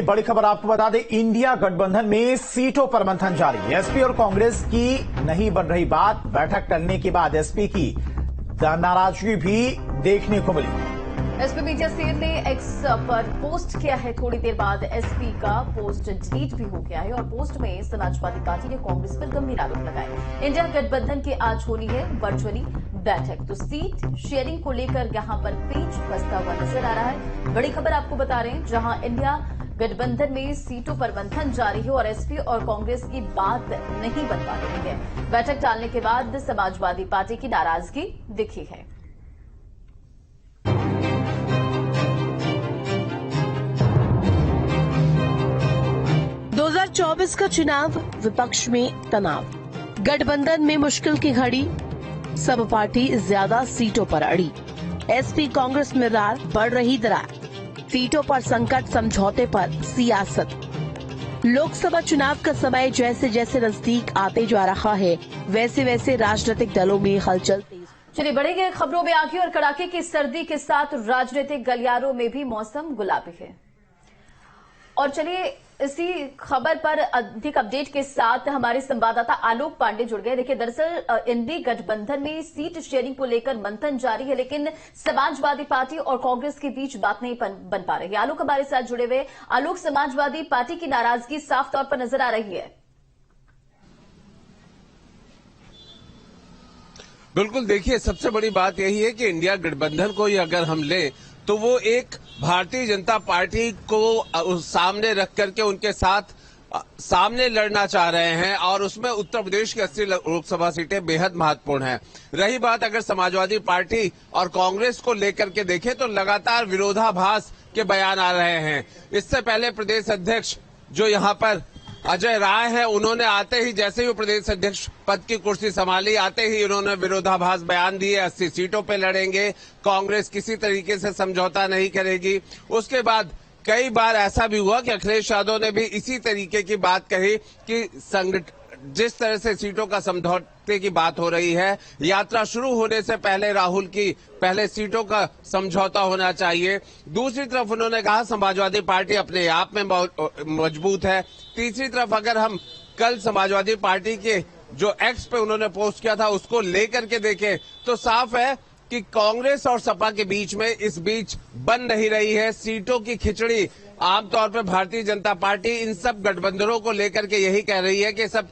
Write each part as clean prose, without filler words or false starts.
बड़ी खबर आपको बता दें, इंडिया गठबंधन में सीटों पर मंथन जारी। एसपी और कांग्रेस की नहीं बन रही बात, बैठक टलने के बाद एसपी की नाराजगी भी देखने को मिली। एसपी विजय सेठ ने एक्स पर पोस्ट किया है। थोड़ी देर बाद एसपी का पोस्ट डिलीट भी हो गया है और पोस्ट में समाजवादी पार्टी ने कांग्रेस पर गंभीर आरोप लगाए। इंडिया गठबंधन की आज होनी है वर्चुअली बैठक, तो सीट शेयरिंग को लेकर यहां पर पेच बसता हुआ नजर आ रहा है। बड़ी खबर आपको बता रहे हैं, जहां इंडिया गठबंधन में सीटों पर मंथन जारी है और एसपी और कांग्रेस की बात नहीं बन पा रही है। बैठक टालने के बाद समाजवादी पार्टी की नाराजगी दिखी है। 2024 का चुनाव, विपक्ष में तनाव, गठबंधन में मुश्किल की घड़ी, सब पार्टी ज्यादा सीटों पर अड़ी, एसपी कांग्रेस में रार, बढ़ रही दरार, सीटों पर संकट, समझौते पर सियासत। लोकसभा चुनाव का समय जैसे जैसे नजदीक आते जा रहा है, वैसे वैसे राजनीतिक दलों में हलचल तेज। चलिए बढ़ेंगे खबरों में आगे, और कड़ाके की सर्दी के साथ राजनीतिक गलियारों में भी मौसम गुलाबी है। और चलिए इसी खबर पर अधिक अपडेट के साथ हमारे संवाददाता आलोक पांडे जुड़ गए। देखिए, दरअसल इंडी गठबंधन में सीट शेयरिंग को लेकर मंथन जारी है, लेकिन समाजवादी पार्टी और कांग्रेस के बीच बात नहीं बन पा रही है। आलोक हमारे साथ जुड़े हुए। आलोक, समाजवादी पार्टी की नाराजगी साफ तौर पर नजर आ रही है। बिल्कुल, देखिए, सबसे बड़ी बात यही है कि इंडिया गठबंधन को ही अगर हम लें तो वो एक भारतीय जनता पार्टी को सामने रख करके उनके साथ सामने लड़ना चाह रहे हैं, और उसमें उत्तर प्रदेश की 80 लोकसभा सीटें बेहद महत्वपूर्ण हैं। रही बात अगर समाजवादी पार्टी और कांग्रेस को लेकर के देखें तो लगातार विरोधाभास के बयान आ रहे हैं। इससे पहले प्रदेश अध्यक्ष जो यहाँ पर अजय राय है, उन्होंने आते ही, जैसे ही वो प्रदेश अध्यक्ष पद की कुर्सी संभाली, आते ही उन्होंने विरोधाभास बयान दिए, 80 सीटों पे लड़ेंगे, कांग्रेस किसी तरीके से समझौता नहीं करेगी। उसके बाद कई बार ऐसा भी हुआ कि अखिलेश यादव ने भी इसी तरीके की बात कही कि जिस तरह से सीटों का समझौते की बात हो रही है, यात्रा शुरू होने से पहले राहुल की पहले सीटों का समझौता होना चाहिए। दूसरी तरफ उन्होंने कहा समाजवादी पार्टी अपने आप में मजबूत है। तीसरी तरफ अगर हम कल समाजवादी पार्टी के जो एक्स पे उन्होंने पोस्ट किया था उसको लेकर के देखें तो साफ है कि कांग्रेस और सपा के बीच में इस बीच बन नहीं रही है सीटों की खिचड़ी। आमतौर पर भारतीय जनता पार्टी इन सब गठबंधनों को लेकर के यही कह रही है कि सब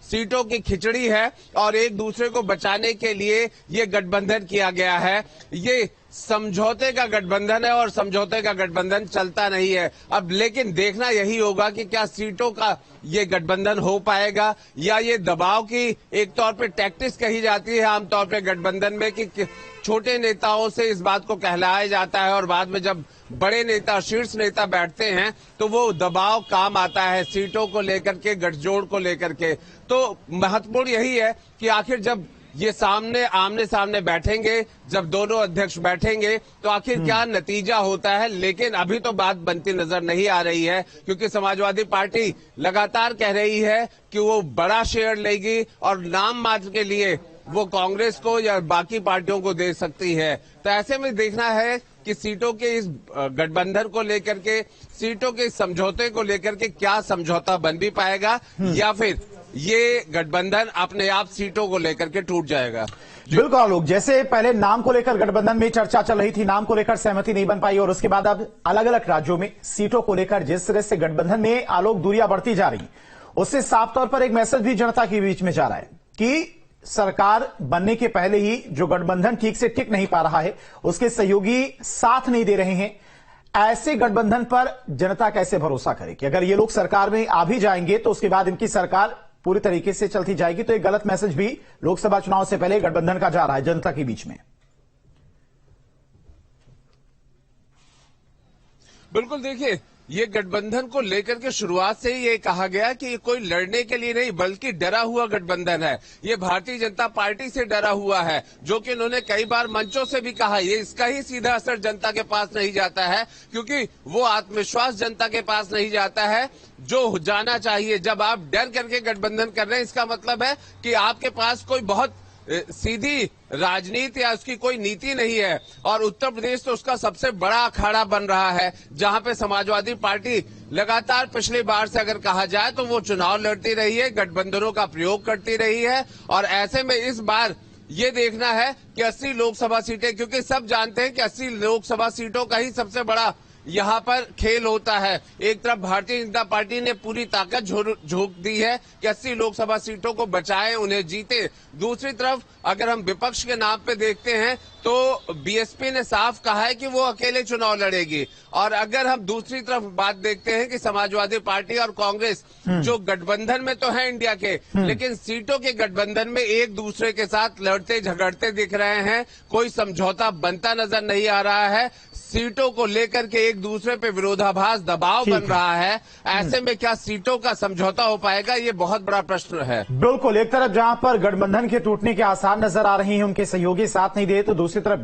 सीटों की खिचड़ी है और एक दूसरे को बचाने के लिए ये गठबंधन किया गया है। ये समझौते का गठबंधन है और समझौते का गठबंधन चलता नहीं है। अब लेकिन देखना यही होगा कि क्या सीटों का ये गठबंधन हो पाएगा या ये दबाव की एक तौर पे टैक्टिक्स कही जाती है आमतौर पे गठबंधन में कि छोटे नेताओं से इस बात को कहलाया जाता है और बाद में जब बड़े नेता, शीर्ष नेता बैठते हैं तो वो दबाव काम आता है सीटों को लेकर के, गठजोड़ को लेकर के। तो महत्वपूर्ण यही है कि आखिर जब ये आमने सामने बैठेंगे, जब दोनों अध्यक्ष बैठेंगे तो आखिर क्या नतीजा होता है। लेकिन अभी तो बात बनती नजर नहीं आ रही है, क्योंकि समाजवादी पार्टी लगातार कह रही है कि वो बड़ा शेयर लेगी और नाम मात्र के लिए वो कांग्रेस को या बाकी पार्टियों को दे सकती है। तो ऐसे में देखना है कि सीटों के इस गठबंधन को लेकर के, सीटों के समझौते को लेकर के क्या समझौता बन भी पाएगा या फिर ये गठबंधन अपने आप सीटों को लेकर के टूट जाएगा। बिल्कुल आलोक, जैसे पहले नाम को लेकर गठबंधन में चर्चा चल रही थी, नाम को लेकर सहमति नहीं बन पाई और उसके बाद अब अलग अलग राज्यों में सीटों को लेकर जिस तरह से गठबंधन में आलोक दूरियां बढ़ती जा रही, उससे साफ तौर पर एक मैसेज भी जनता के बीच में जा रहा है कि सरकार बनने के पहले ही जो गठबंधन ठीक से टिक नहीं पा रहा है, उसके सहयोगी साथ नहीं दे रहे हैं। ऐसे गठबंधन पर जनता कैसे भरोसा करे कि अगर ये लोग सरकार में आ भी जाएंगे तो उसके बाद इनकी सरकार पूरी तरीके से चलती जाएगी। तो एक गलत मैसेज भी लोकसभा चुनाव से पहले गठबंधन का जा रहा है जनता के बीच में। बिल्कुल, देखिए, ये गठबंधन को लेकर के शुरुआत से ही ये कहा गया कि ये कोई लड़ने के लिए नहीं बल्कि डरा हुआ गठबंधन है। ये भारतीय जनता पार्टी से डरा हुआ है, जो कि उन्होंने कई बार मंचों से भी कहा। ये इसका ही सीधा असर जनता के पास नहीं जाता है, क्योंकि वो आत्मविश्वास जनता के पास नहीं जाता है जो जाना चाहिए। जब आप डर करके गठबंधन कर रहे हैं, इसका मतलब है कि आपके पास कोई बहुत सीधी राजनीति या उसकी कोई नीति नहीं है। और उत्तर प्रदेश तो उसका सबसे बड़ा अखाड़ा बन रहा है, जहां पे समाजवादी पार्टी लगातार पिछली बार से अगर कहा जाए तो वो चुनाव लड़ती रही है, गठबंधनों का प्रयोग करती रही है। और ऐसे में इस बार ये देखना है कि 80 लोकसभा सीटें, क्योंकि सब जानते हैं कि 80 लोकसभा सीटों का ही सबसे बड़ा यहाँ पर खेल होता है। एक तरफ भारतीय जनता पार्टी ने पूरी ताकत झोंक दी है कि 80 लोकसभा सीटों को बचाएं, उन्हें जीते। दूसरी तरफ अगर हम विपक्ष के नाम पे देखते हैं तो बीएसपी ने साफ कहा है कि वो अकेले चुनाव लड़ेगी। और अगर हम दूसरी तरफ बात देखते हैं कि समाजवादी पार्टी और कांग्रेस जो गठबंधन में तो है इंडिया के, लेकिन सीटों के गठबंधन में एक दूसरे के साथ लड़ते झगड़ते दिख रहे हैं, कोई समझौता बनता नजर नहीं आ रहा है। सीटों को लेकर के एक दूसरे पे विरोधाभास दबाव बन रहा है। ऐसे में क्या सीटों का समझौता हो पाएगा, ये बहुत बड़ा प्रश्न है। बिल्कुल, एक तरफ जहां पर गठबंधन के टूटने के आसार नजर आ रहे हैं, उनके सहयोगी साथ नहीं दे, तो दूसरी तरफ